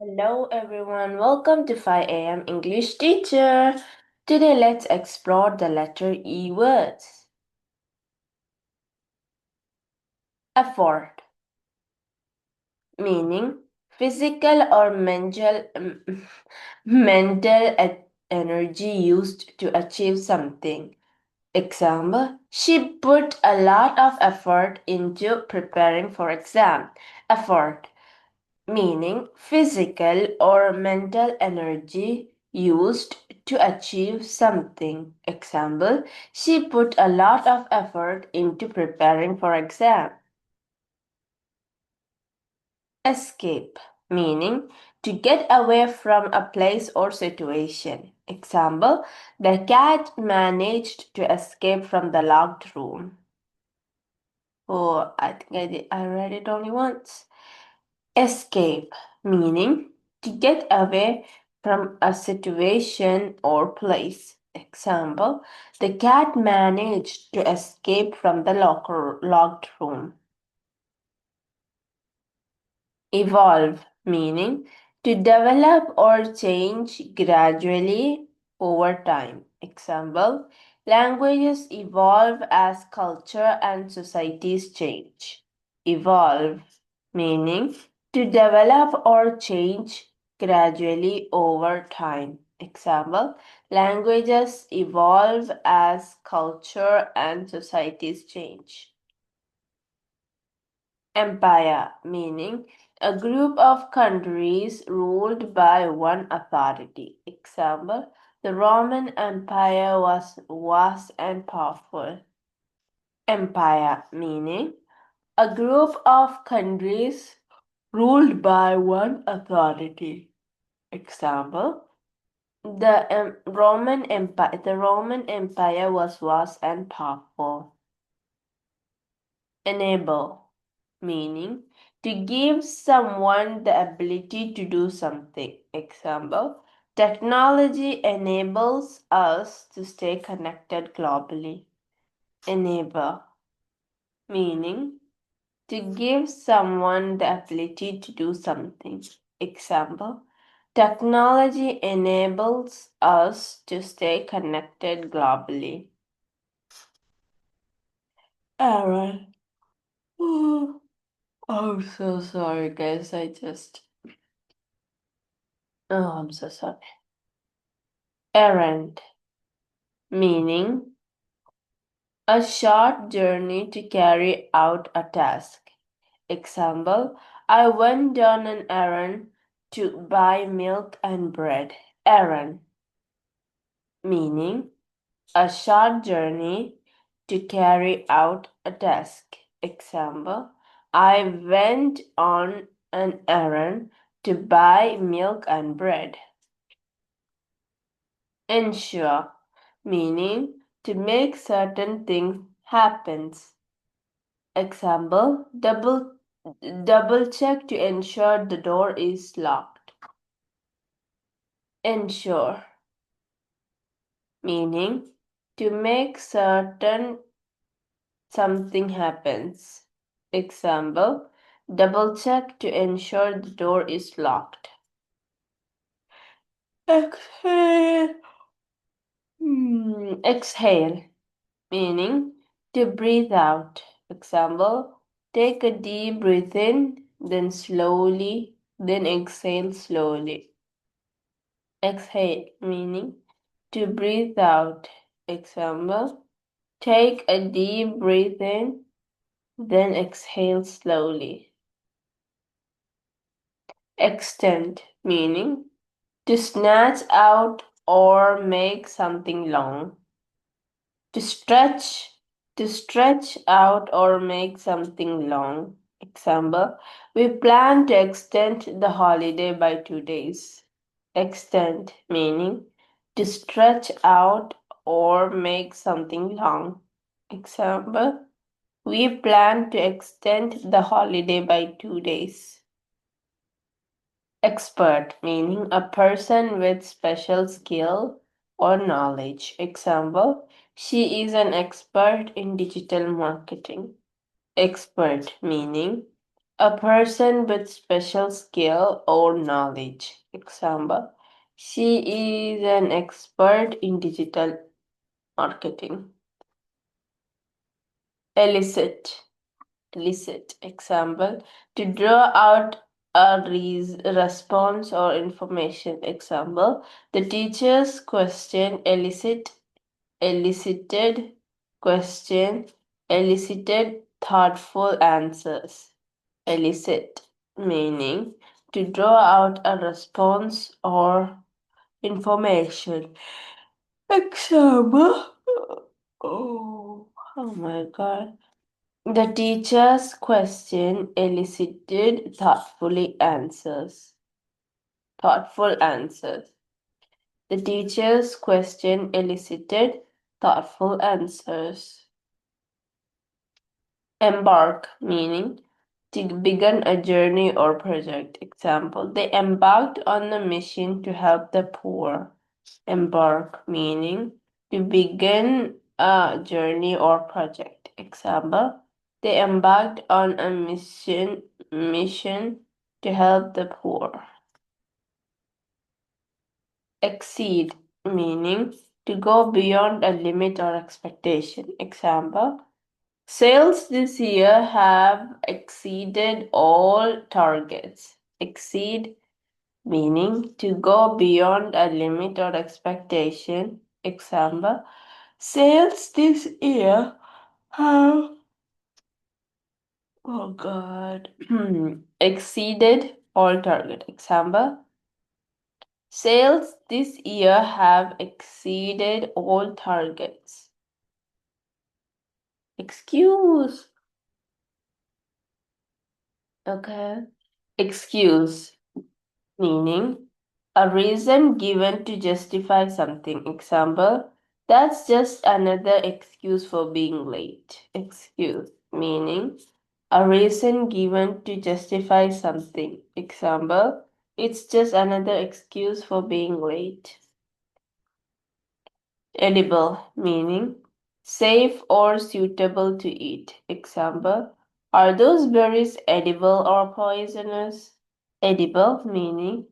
Hello everyone, welcome to 5 a.m. English Teacher. Today let's explore the letter E words. Effort, meaning physical or mental energy used to achieve something. Example, she put a lot of effort into preparing for exam. Effort, meaning physical or mental energy used to achieve something. Example, she put a lot of effort into preparing for exam. Escape, meaning to get away from a place or situation. Example, the cat managed to escape from the locked room. Oh, I think I read it only once. Escape, meaning to get away from a situation or place. Example, the cat managed to escape from the locked room. Evolve, meaning to develop or change gradually over time. Example, languages evolve as culture and societies change. Evolve, meaning to develop or change gradually over time. Example, languages evolve as culture and societies change. Empire, meaning a group of countries ruled by one authority. Example, the Roman Empire was vast and powerful. Empire, meaning a group of countries ruled by one authority. Example, the Roman Empire was vast and powerful. Enable, meaning to give someone the ability to do something. Example, technology enables us to stay connected globally. Enable, meaning to give someone the ability to do something. Example, technology enables us to stay connected globally. Aaron. Oh, I'm so sorry, guys. I'm so sorry. Errand, meaning a short journey to carry out a task. Example, I went on an errand to buy milk and bread. Errand, meaning a short journey to carry out a task. Example, I went on an errand to buy milk and bread. Ensure, meaning to make certain things happens. Example, double check to ensure the door is locked. Ensure, meaning to make certain something happens. Example, double check to ensure the door is locked. Exhale. Exhale, meaning to breathe out. Example, take a deep breath in, then exhale slowly. Exhale, meaning to breathe out. Example, take a deep breath in, then exhale slowly. Extend, meaning to snatch out or make something long. To stretch, to stretch out or make something long. Example, we plan to extend the holiday by 2 days. Extend, meaning to stretch out or make something long. Example, we plan to extend the holiday by 2 days. Expert, meaning a person with special skill or knowledge. Example, she is an expert in digital marketing. Expert, meaning A person with special skill or knowledge. Example, she is an expert in digital marketing. Elicit. Elicit. Example, to draw out a response or information. Example, the teacher's question elicited question elicited thoughtful answers. Elicit meaning to draw out a response or information. Example. Oh my god. The teacher's question elicited thoughtful answers. The teacher's question elicited thoughtful answers. Embark meaning to begin a journey or project. Example, they embarked on a mission to help the poor. Embark meaning to begin a journey or project. Example, they embarked on a mission to help the poor. Exceed meaning to go beyond a limit or expectation. Example, sales this year have exceeded all targets. Exceed meaning to go beyond a limit or expectation. Example, sales this year have, oh god, exceeded all target. Example, sales this year have exceeded all targets. Excuse. Okay. Excuse meaning a reason given to justify something. Example, that's just another excuse for being late. Excuse meaning a reason given to justify something. Example, it's just another excuse for being late. Edible meaning safe or suitable to eat. Example, are those berries edible or poisonous? Edible meaning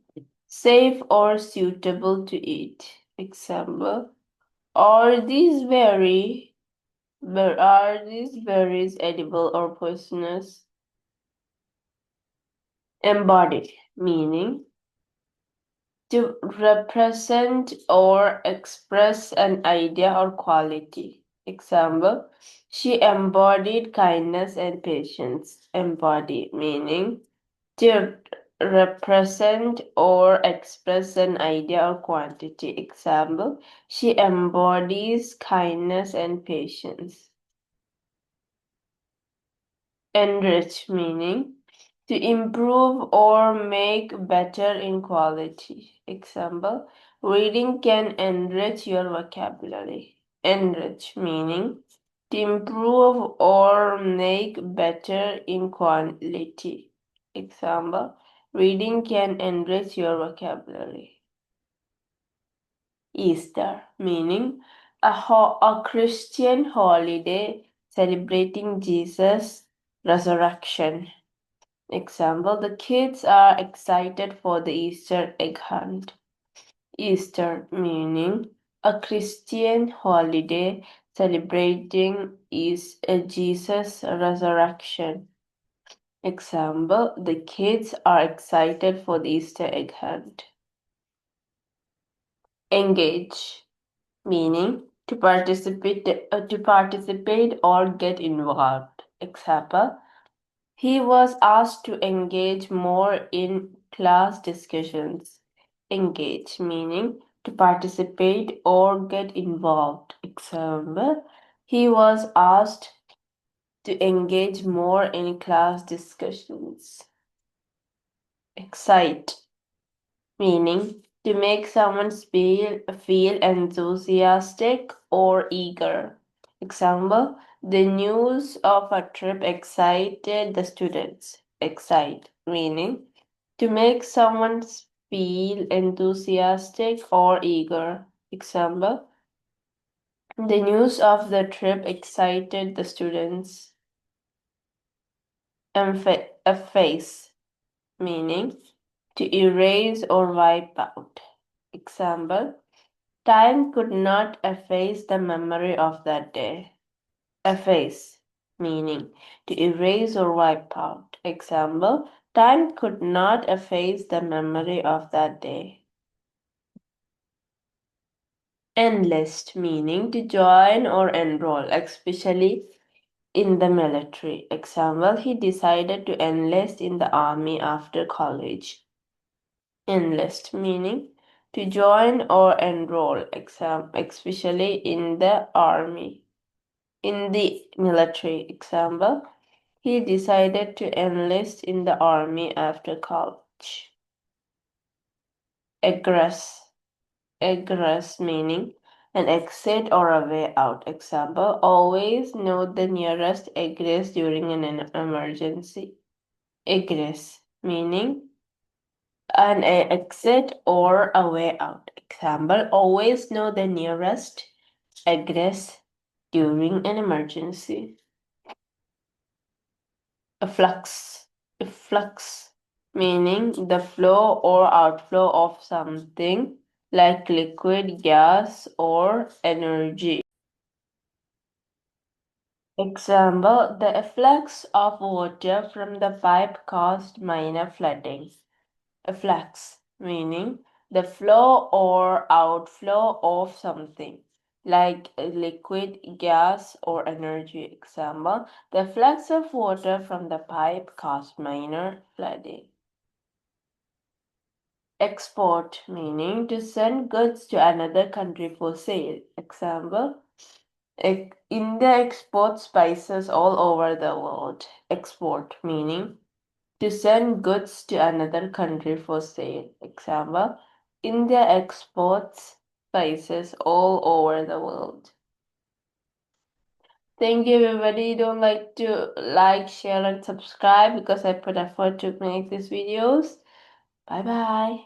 safe or suitable to eat. Example, are these berries edible or poisonous? Embodied meaning to represent or express an idea or quality. Example, she embodied kindness and patience. Embody meaning to represent or express an idea or quantity. Example, she embodies kindness and patience. Enrich meaning to improve or make better in quality. Example, reading can enrich your vocabulary. Enrich meaning to improve or make better in quality. Example, reading can enrich your vocabulary. Easter meaning a Christian holiday celebrating Jesus' resurrection. Example, the kids are excited for the Easter egg hunt. Easter meaning a Christian holiday celebrating is a Jesus resurrection. Example, the kids are excited for the Easter egg hunt. Engage meaning to participate or get involved. Example, he was asked to engage more in class discussions. Engage meaning to participate or get involved. Example, he was asked to engage more in class discussions. Excite meaning to make someone feel enthusiastic or eager. Example, the news of a trip excited the students. Excite meaning to make someone feel enthusiastic or eager. Example, the news of the trip excited the students. Efface, meaning to erase or wipe out. Example, time could not efface the memory of that day. Efface, meaning to erase or wipe out. Example, time could not efface the memory of that day. Enlist, meaning to join or enroll, especially in the military. Example, he decided to enlist in the army after college. Enlist, meaning to join or enroll, especially in the army. In the military. Example, he decided to enlist in the army after college. Egress. Egress, meaning an exit or a way out. Example, always note the nearest egress during an emergency. Egress, meaning an exit or a way out. Example, always know the nearest egress during an emergency. Efflux, meaning the flow or outflow of something like liquid, gas, or energy. Example, the efflux of water from the pipe caused minor flooding. Efflux, meaning the flow or outflow of something like liquid, gas, or energy. Example, the flux of water from the pipe caused minor flooding. Export, meaning to send goods to another country for sale. Example, India exports spices all over the world. Export, meaning to send goods to another country for sale. Example, India exports spices all over the world. Thank you everybody. Don't like to like, share and subscribe because I put effort to make these videos. Bye bye.